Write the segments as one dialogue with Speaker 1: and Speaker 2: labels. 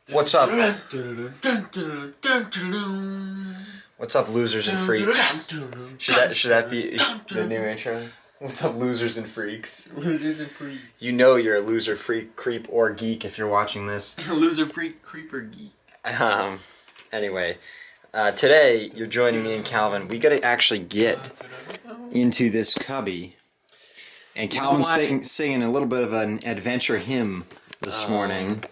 Speaker 1: What's up? What's up, losers and freaks? Should that be the new intro? What's up, losers and freaks?
Speaker 2: Losers and freaks.
Speaker 1: You know you're a loser, freak, creep, or geek if you're watching this.
Speaker 2: Loser, freak, creep, or geek.
Speaker 1: Anyway, today you're joining me and Calvin. We gotta actually get into this cubby. And Calvin's singing a little bit of an adventure hymn this morning.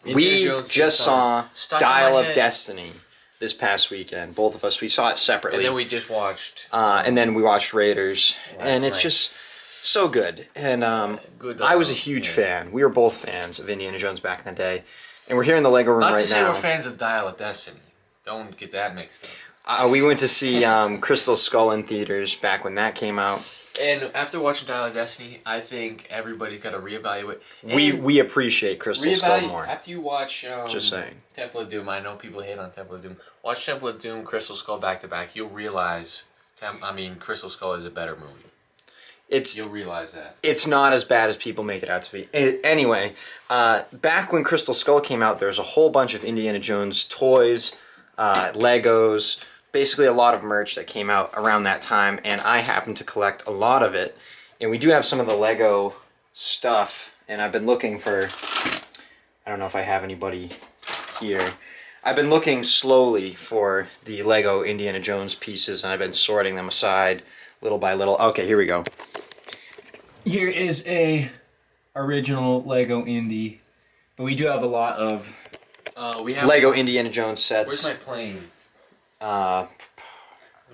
Speaker 1: We just saw Dial of Destiny this past weekend. Both of us, we saw it separately.
Speaker 2: And then we just watched.
Speaker 1: And then we watched Raiders, and it's just so good. And I was a huge fan. We were both fans of Indiana Jones back in the day, and we're here in the Lego room right now.
Speaker 2: Not to say we're fans of Dial of Destiny. Don't get that mixed
Speaker 1: up. We went to see Crystal Skull in theaters back when that came out.
Speaker 2: And after watching Dial of Destiny, I think everybody's got to reevaluate.
Speaker 1: We appreciate Crystal Skull more.
Speaker 2: After you watch
Speaker 1: just saying.
Speaker 2: Temple of Doom, I know people hate on Temple of Doom. Watch Temple of Doom, Crystal Skull back to back. You'll realize, Crystal Skull is a better movie. You'll realize that. It's
Speaker 1: not as bad as people make it out to be. Anyway, back when Crystal Skull came out, there was a whole bunch of Indiana Jones toys, Legos, basically a lot of merch that came out around that time, and I happen to collect a lot of it. And we do have some of the Lego stuff, and I've been looking for, I don't know if I have anybody here. I've been looking slowly for the Lego Indiana Jones pieces, and I've been sorting them aside little by little. Okay, here we go. Here is a original Lego Indy, but we do have a lot of Lego Indiana Jones sets.
Speaker 2: Where's my plane? Where's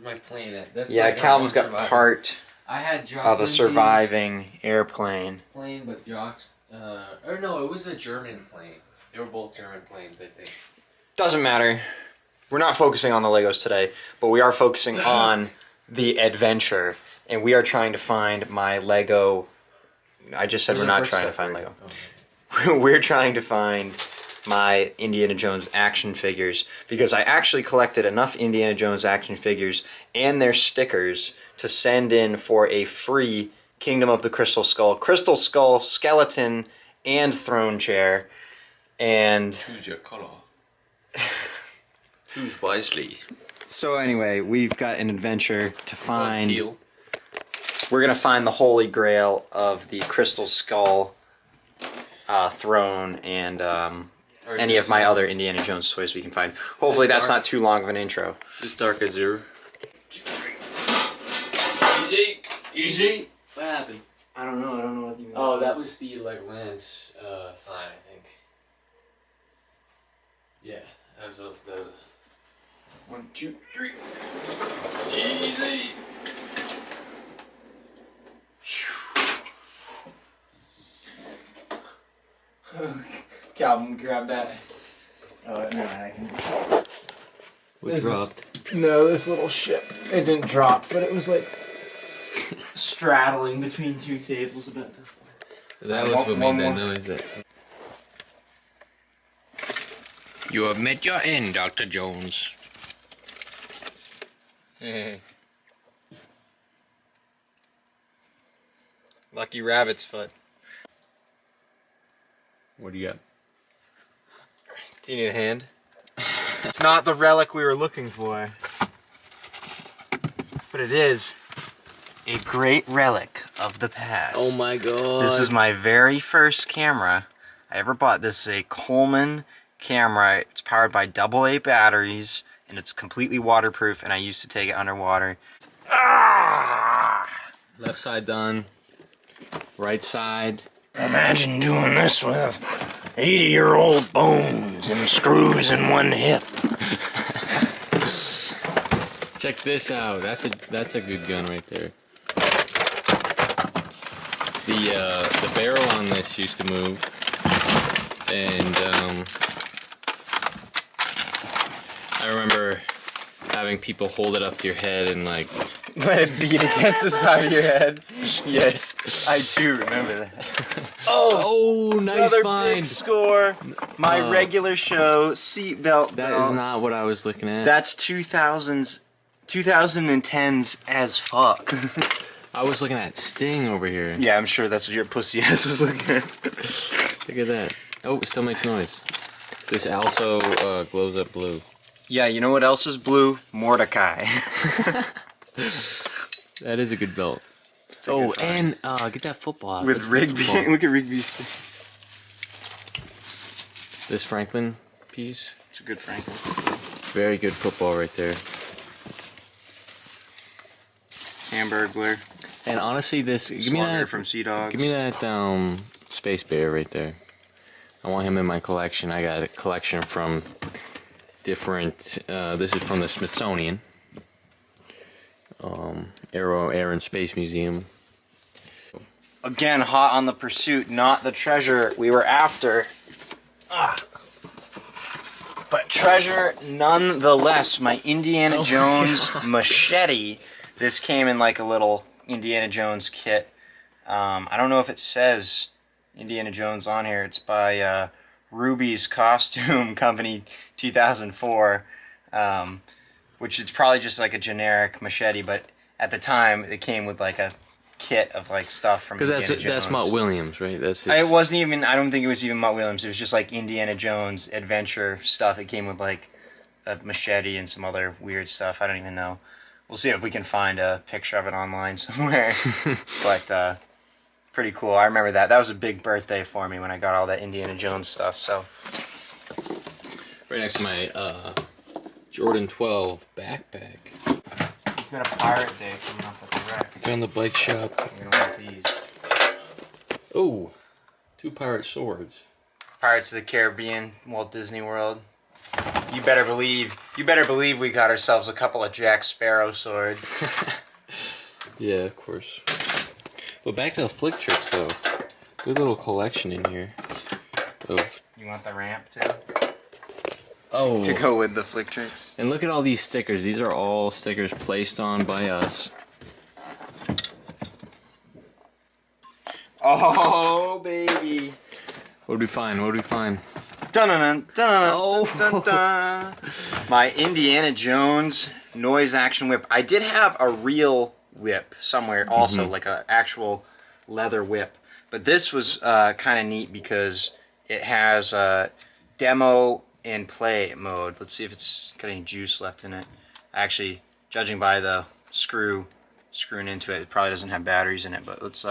Speaker 2: my plane at? That's
Speaker 1: yeah, like Calvin's got part
Speaker 2: I had Jock
Speaker 1: of a surviving airplane.
Speaker 2: Plane, but Jock's, or no, it was a German plane. They were both German planes, I think.
Speaker 1: Doesn't matter. We're not focusing on the Legos today, but we are focusing on the adventure, and we are trying to find my Lego. I just said we're not trying to find Lego. Okay. We're trying to find my Indiana Jones action figures, because I actually collected enough Indiana Jones action figures and their stickers to send in for a free Kingdom of the Crystal Skull skeleton and throne chair. And
Speaker 2: choose your color. Choose wisely.
Speaker 1: So anyway, we've got an adventure to find. We're gonna find the Holy Grail of the Crystal Skull throne and any of my other Indiana Jones toys we can find. Hopefully that's not too long of an intro.
Speaker 2: Just Dark Azure. Easy! Easy! What happened?
Speaker 1: I don't know what you mean.
Speaker 2: Oh, that was the Legoland sign, I think. Yeah, that was the...
Speaker 1: 1, 2, 3.
Speaker 2: Easy!
Speaker 1: Calvin, grab that. Oh, no, I can.
Speaker 2: What dropped?
Speaker 1: No, this little ship. It didn't drop, but it was like straddling between two tables about to.
Speaker 2: That was what made that noise. You have met your end, Dr. Jones.
Speaker 1: Lucky rabbit's foot.
Speaker 2: What do you got?
Speaker 1: Do you need a hand? It's not the relic we were looking for, but it is a great relic of the past.
Speaker 2: Oh my god.
Speaker 1: This is my very first camera I ever bought. This is a Coleman camera. It's powered by AA batteries, and it's completely waterproof, and I used to take it underwater.
Speaker 2: Left side done. Right side.
Speaker 1: Imagine doing this with 80-year-old bones and screws in one hip.
Speaker 2: Check this out. That's a good gun right there. The barrel on this used to move, and I remember having people hold it up to your head and like
Speaker 1: let it beat against the side of your head. Yes, I do remember that.
Speaker 2: Oh, nice
Speaker 1: another
Speaker 2: find.
Speaker 1: Big score. My regular show seatbelt.
Speaker 2: That is not what I was looking at.
Speaker 1: That's 2010s as fuck.
Speaker 2: I was looking at Sting over here.
Speaker 1: Yeah, I'm sure that's what your pussy ass was looking at.
Speaker 2: Look at that. Oh, it still makes noise. This also glows up blue.
Speaker 1: Yeah, you know what else is blue? Mordecai.
Speaker 2: That is a good belt.
Speaker 1: A good find.
Speaker 2: And get that football out.
Speaker 1: With Rigby. Look at Rigby's face.
Speaker 2: This Franklin piece.
Speaker 1: It's a good Franklin.
Speaker 2: Very good football right there.
Speaker 1: Hamburglar.
Speaker 2: And honestly, this give me that
Speaker 1: from Sea Dogs.
Speaker 2: Give me that Space Bear right there. I want him in my collection. I got a collection from different. This is from the Smithsonian. Air and Space Museum.
Speaker 1: Again, hot on the pursuit, not the treasure we were after. But treasure nonetheless. My Indiana Jones machete. This came in like a little Indiana Jones kit. I don't know if it says Indiana Jones on here. It's by Ruby's Costume Company 2004, which is probably just like a generic machete, but at the time it came with like a kit of like stuff from Indiana Jones.
Speaker 2: Because that's Mutt Williams, right? That's his...
Speaker 1: It wasn't even, I don't think it was even Mutt Williams. It was just like Indiana Jones adventure stuff. It came with like a machete and some other weird stuff. I don't even know. We'll see if we can find a picture of it online somewhere. But pretty cool. I remember that. That was a big birthday for me when I got all that Indiana Jones stuff. So
Speaker 2: right next to my Jordan 12 backpack.
Speaker 1: It's been a pirate day coming up at the wreck.
Speaker 2: Found the bike shop.
Speaker 1: You're gonna want these.
Speaker 2: Oh, 2 pirate swords.
Speaker 1: Pirates of the Caribbean, Walt Disney World. You better believe we got ourselves a couple of Jack Sparrow swords.
Speaker 2: Yeah, of course. But back to the flick tricks, though. Good little collection in here. Of.
Speaker 1: You want the ramp too?
Speaker 2: Oh.
Speaker 1: To go with the flick tricks.
Speaker 2: And look at all these stickers. These are all stickers placed on by us.
Speaker 1: Oh, baby.
Speaker 2: What did we find? What did we find?
Speaker 1: Dun dun dun
Speaker 2: Oh.
Speaker 1: dun dun. My Indiana Jones noise action whip. I did have a real whip somewhere also, like an actual leather whip. But this was kind of neat because it has demo and play mode. Let's see if it's got any juice left in it. Actually, judging by the screwing into it, it probably doesn't have batteries in it. But let's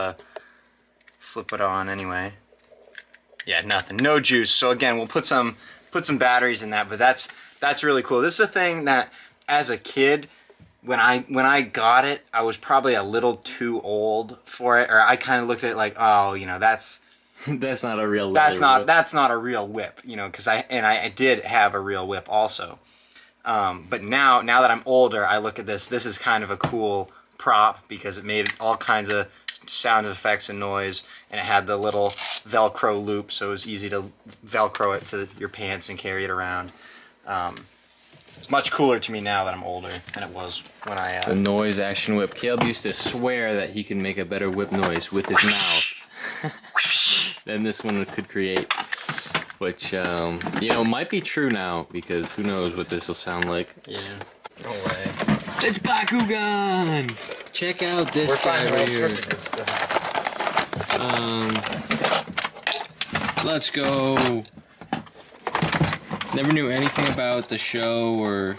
Speaker 1: flip it on anyway. Yeah, nothing, no juice. So again, we'll put some batteries in that. But that's really cool. This is a thing that, as a kid, when I got it, I was probably a little too old for it, or I kind of looked at it like, oh, you know, that's
Speaker 2: That's not a real.
Speaker 1: that's not a real whip, you know, because I did have a real whip also. But now that I'm older, I look at this. This is kind of a cool prop because it made all kinds of sound effects and noise, and it had the little Velcro loop, so it was easy to Velcro it to your pants and carry it around. It's much cooler to me now that I'm older than it was when I...
Speaker 2: The noise action whip. Caleb used to swear that he can make a better whip noise with his mouth than this one could create. Which, you know, might be true now, because who knows what this will sound like.
Speaker 1: Yeah. No way.
Speaker 2: It's Bakugan! Check out this guy right here.
Speaker 1: Good stuff.
Speaker 2: Let's go. Never knew anything about the show or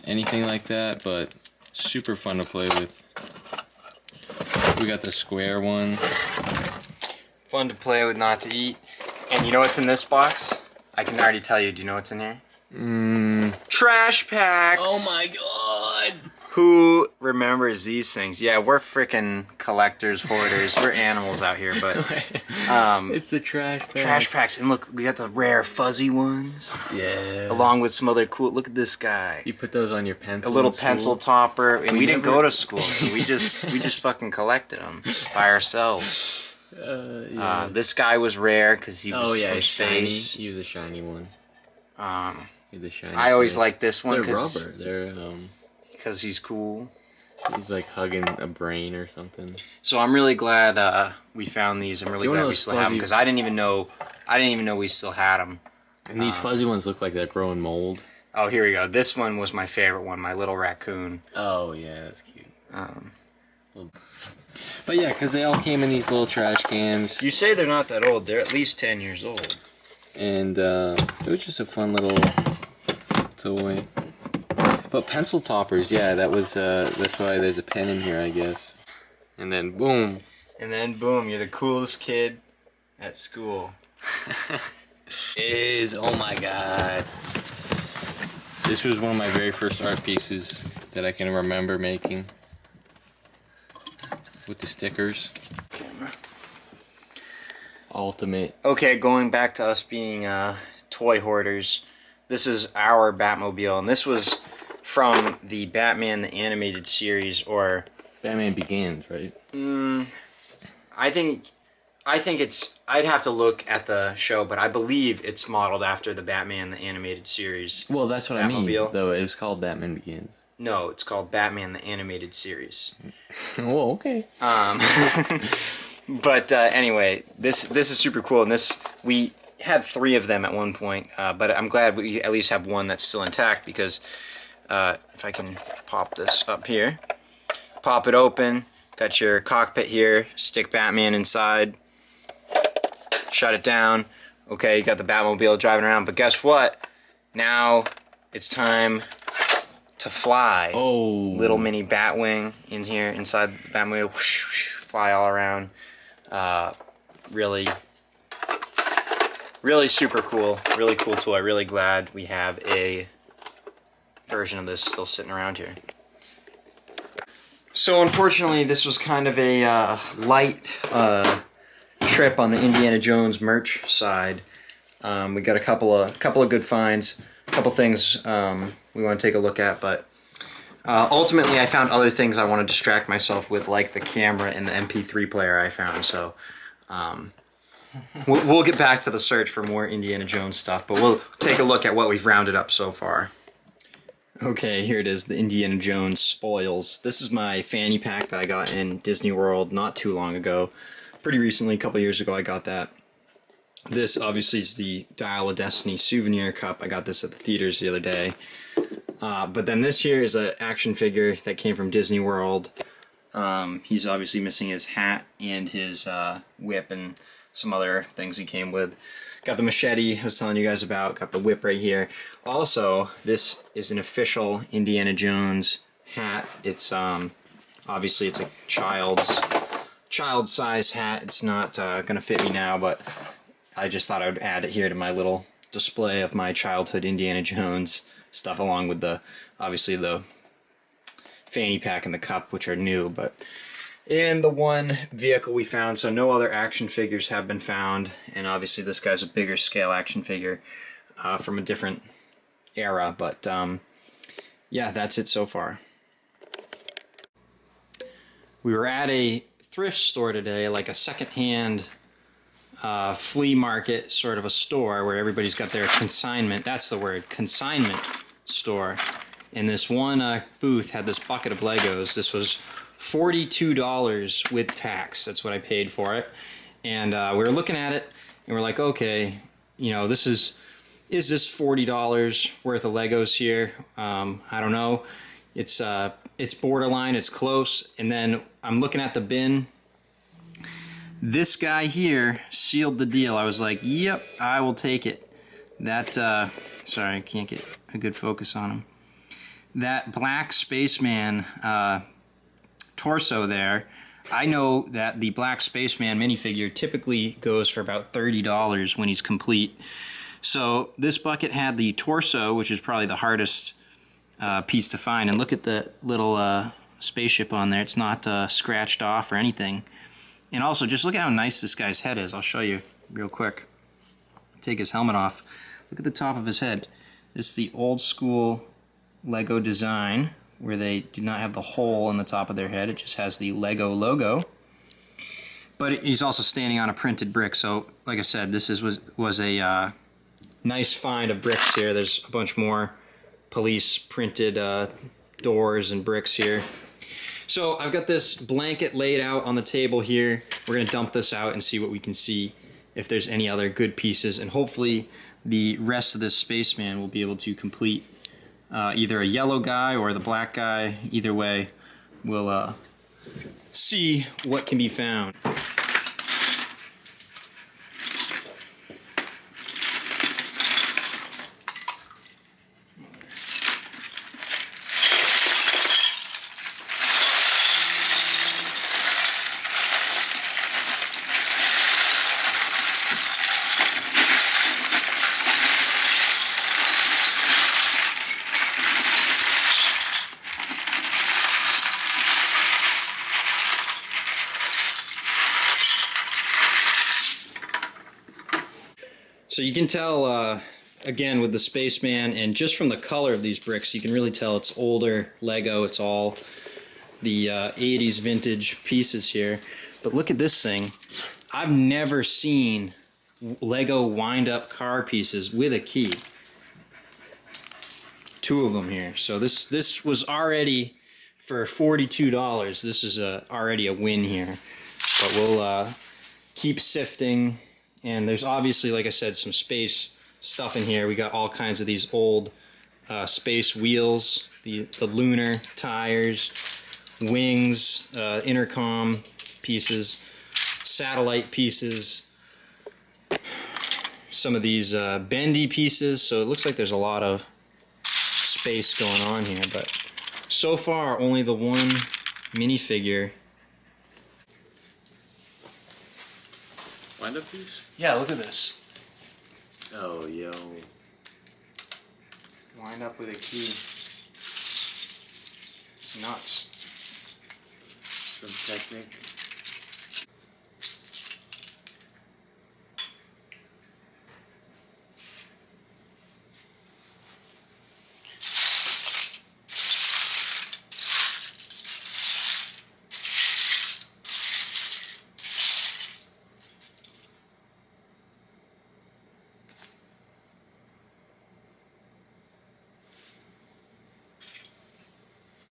Speaker 2: anything like that, but super fun to play with. We got the square one.
Speaker 1: Fun to play with, not to eat. And you know what's in this box? I can already tell you. Do you know what's in here? Trash packs!
Speaker 2: Oh my god!
Speaker 1: Who remembers these things? Yeah, we're freaking collectors, hoarders. We're animals out here, but
Speaker 2: it's the trash pack.
Speaker 1: trash packs. And look, we got the rare fuzzy ones.
Speaker 2: Yeah.
Speaker 1: Along with some other cool. Look at this guy.
Speaker 2: You put those on your pencil.
Speaker 1: A little
Speaker 2: in school?
Speaker 1: pencil topper, and we didn't
Speaker 2: never-
Speaker 1: go to school, so we just fucking collected them by ourselves.
Speaker 2: Yeah.
Speaker 1: This guy was rare because he was from
Speaker 2: shiny.
Speaker 1: space.
Speaker 2: He was a shiny one. He was a shiny.
Speaker 1: I always
Speaker 2: one.
Speaker 1: liked this one
Speaker 2: They're rubber. They're
Speaker 1: because he's cool.
Speaker 2: He's like hugging a brain or something.
Speaker 1: So I'm really glad we found these. I'm really
Speaker 2: You want
Speaker 1: glad we
Speaker 2: those
Speaker 1: still have them
Speaker 2: fuzzy-
Speaker 1: because I didn't even know we still had them.
Speaker 2: And these fuzzy ones look like they're growing mold.
Speaker 1: Oh, here we go. This one was my favorite one, my little raccoon.
Speaker 2: Oh yeah, that's cute. But yeah, because they all came in these little trash cans.
Speaker 1: You say they're not that old. They're at least 10 years old.
Speaker 2: and it was just a fun little toy. But pencil toppers, yeah, that's why there's a pen in here, I guess. And then boom.
Speaker 1: And then boom, you're the coolest kid at school.
Speaker 2: It is, oh my god. This was one of my very first art pieces that I can remember making. With the stickers.
Speaker 1: Camera.
Speaker 2: Ultimate.
Speaker 1: Okay, going back to us being toy hoarders, this is our Batmobile, and this was from the Batman the Animated Series, or
Speaker 2: Batman Begins, right?
Speaker 1: I think it's. I'd have to look at the show, but I believe it's modeled after the Batman the Animated Series.
Speaker 2: Well, that's what I mean.
Speaker 1: Batmobile.
Speaker 2: Though it was called Batman Begins.
Speaker 1: No, it's called Batman the Animated Series.
Speaker 2: Oh, okay.
Speaker 1: But anyway, this is super cool, and we had 3 of them at one point, but I'm glad we at least have one that's still intact, because if I can pop this up here, pop it open, got your cockpit here, stick Batman inside, shut it down. Okay, you got the Batmobile driving around, but guess what? Now it's time to fly.
Speaker 2: Oh.
Speaker 1: Little mini Batwing in here inside the Batmobile, whoosh, whoosh, fly all around. Really super cool. Really cool toy. Really glad we have a version of this still sitting around here. So unfortunately, this was kind of a light trip on the Indiana Jones merch side. We got a couple of good finds, a couple things we want to take a look at, but ultimately I found other things I want to distract myself with, like the camera and the MP3 player I found. So we'll get back to the search for more Indiana Jones stuff, but we'll take a look at what we've rounded up so far. Okay, here it is, the Indiana Jones spoils. This is my fanny pack that I got in Disney World not too long ago. Pretty recently, a couple years ago, I got that. This obviously is the Dial of Destiny souvenir cup. I got this at the theaters the other day. But then this here is an action figure that came from Disney World. He's obviously missing his hat and his whip and some other things he came with. Got the machete I was telling you guys about. Got the whip right here. Also, this is an official Indiana Jones hat. It's obviously it's a child-size hat. It's not gonna fit me now, but I just thought I would add it here to my little display of my childhood Indiana Jones stuff, along with obviously the fanny pack and the cup, which are new, but and the one vehicle we found. So no other action figures have been found, and obviously this guy's a bigger scale action figure from a different era, but yeah, that's it so far. We were at a thrift store today, like a secondhand flea market sort of a store where everybody's got their consignment, that's the word, consignment store. And this one booth had this bucket of Legos. This was $42 with tax. That's what I paid for it. And we were looking at it and we're like, okay, you know, is this $40 worth of Legos here? I don't know. It's borderline, it's close. And then I'm looking at the bin. This guy here sealed the deal. I was like, yep, I will take it. That, sorry, I can't get a good focus on him. That black spaceman torso there, I know that the black spaceman minifigure typically goes for about $30 when he's complete. So this bucket had the torso, which is probably the hardest piece to find. And look at the little spaceship on there. It's not scratched off or anything. And also, just look at how nice this guy's head is. I'll show you real quick. Take his helmet off. Look at the top of his head. This is the old school Lego design, where they did not have the hole in the top of their head. It just has the Lego logo. But he's also standing on a printed brick. So, like I said, this was a nice find of bricks here. There's a bunch more police printed doors and bricks here. So I've got this blanket laid out on the table here. We're going to dump this out and see what we can see, if there's any other good pieces. And hopefully the rest of this spaceman will be able to complete either a yellow guy or the black guy. Either way, we'll see what can be found.
Speaker 3: So you can tell, again, with the Spaceman, and just from the color of these bricks, you can really tell it's older Lego. It's all the 80s vintage pieces here. But look at this thing. I've never seen Lego wind-up car pieces with a key. 2 of them here. So this was already, for $42, this is already a win here. But we'll keep sifting. And there's obviously, like I said, some space stuff in here. We got all kinds of these old space wheels, the lunar tires, wings, intercom pieces, satellite pieces, some of these bendy pieces. So it looks like there's a lot of space going on here. But so far, only the one minifigure.
Speaker 2: Wind up piece?
Speaker 3: Yeah, look at this.
Speaker 2: Oh, yo.
Speaker 3: Wind up with a key. It's nuts.
Speaker 2: Some Technic.